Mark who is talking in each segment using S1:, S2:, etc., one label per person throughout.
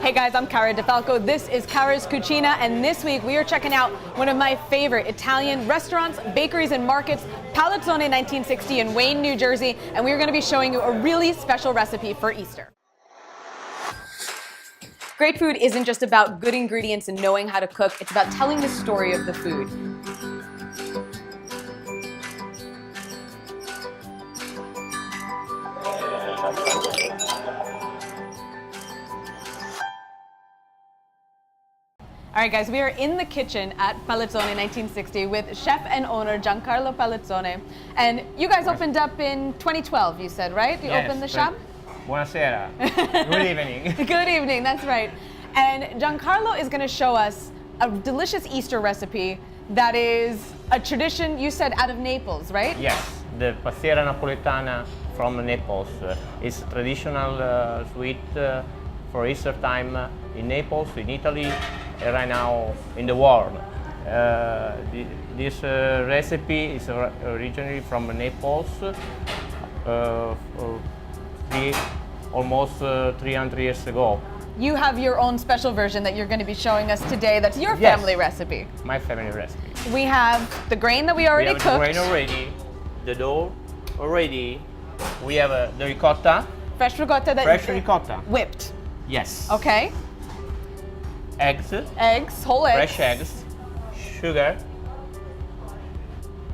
S1: Hey guys, I'm Cara Di Falco. This is Cara's Cucina, and this week we are checking out one of my favorite Italian restaurants, bakeries, and markets, Palazzone 1960 in Wayne, New Jersey, and we're going to be showing you a really special recipe for Easter. Great food isn't just about good ingredients and knowing how to cook, it's about telling the story of the food. All right, guys, we are in the kitchen at Palazzone 1960 with chef and owner Giancarlo Palazzone. And you guys opened up in 2012, you said, right? You opened the shop?
S2: Buonasera. Good evening.
S1: Good evening, that's right. And Giancarlo is going to show us a delicious Easter recipe that is a tradition, you said, out of Naples, right?
S2: Yes, the Pastiera Napoletana from Naples. It's a traditional sweet for Easter time in Naples, in Italy, and right now in the world. This recipe is originally from Naples, almost 300 years ago.
S1: You have your own special version that you're going to be showing us today. That's your family recipe.
S2: My family recipe.
S1: We have the grain that we already cooked.
S2: The grain already, the dough already. We have the ricotta.
S1: Fresh ricotta that
S2: Fresh ricotta.
S1: Whipped.
S2: Yes.
S1: Okay.
S2: Eggs.
S1: Eggs, whole eggs.
S2: Fresh eggs. Sugar.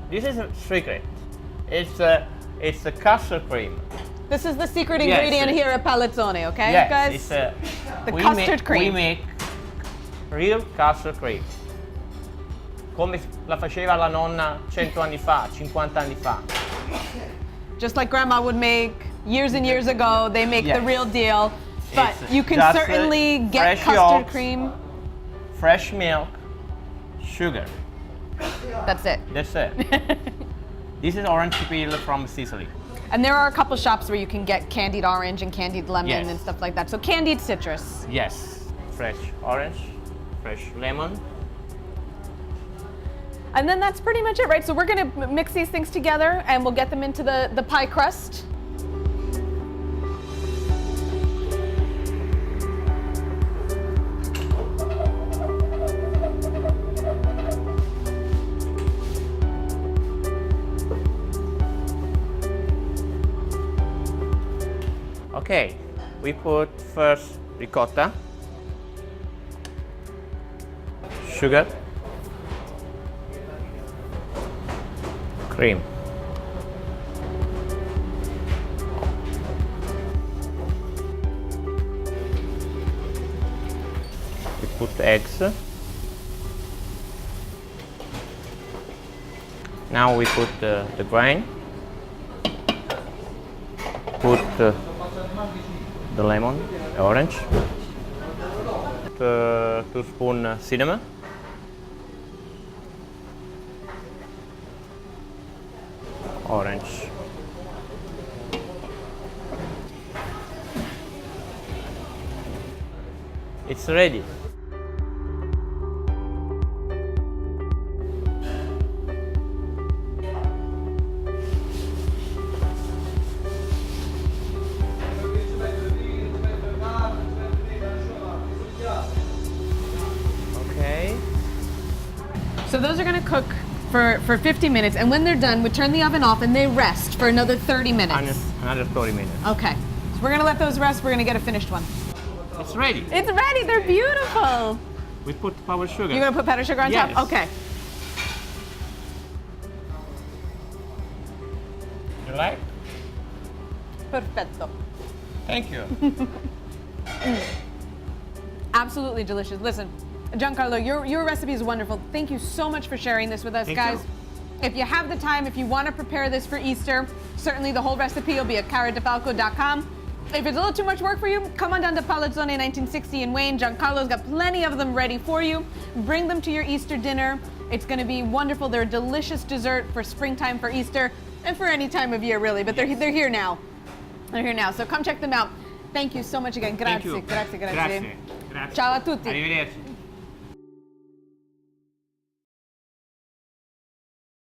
S2: This is a secret. It's a custard cream.
S1: This is the secret ingredient here at Palazzone, okay,
S2: yes,
S1: guys?
S2: It's
S1: the custard cream.
S2: We make real custard cream. Come la faceva la nonna 100 anni fa, 50 anni fa.
S1: Just like Grandma would make years and years ago, they make the real deal. But you can certainly get custard
S2: yolks,
S1: cream.
S2: Fresh milk, sugar.
S1: That's it.
S2: That's it. This is orange peel from Sicily.
S1: And there are a couple shops where you can get candied orange and candied lemon and stuff like that. So candied citrus.
S2: Yes. Fresh orange, fresh lemon.
S1: And then that's pretty much it, right? So we're going to mix these things together and we'll get them into the pie crust.
S2: Okay, we put first ricotta, sugar, cream. We put eggs. Now we put the grain. Put the lemon, the orange, 2 spoons cinnamon, orange, it's ready.
S1: So those are going to cook for 50 minutes, and when they're done, we turn the oven off and they rest for another 30 minutes.
S2: Another 30 minutes.
S1: Okay. So we're going to let those rest. We're going to get a finished one.
S2: It's ready.
S1: It's ready. They're beautiful.
S2: We put powdered sugar.
S1: You're going to put powdered sugar on top? Okay.
S2: You like?
S1: Perfetto.
S2: Thank you.
S1: Absolutely delicious. Listen, Giancarlo, your recipe is wonderful. Thank you so much for sharing this with us, guys. If you have the time, if you want to prepare this for Easter, certainly the whole recipe will be at caradifalco.com. If it's a little too much work for you, come on down to Palazzone 1960 in Wayne. Giancarlo's got plenty of them ready for you. Bring them to your Easter dinner. It's going to be wonderful. They're a delicious dessert for springtime, for Easter, and for any time of year, really. But they're here now. They're here now. So come check them out. Thank you so much again. Grazie, grazie, grazie.
S2: Grazie.
S1: Ciao a tutti.
S2: Arrivederci.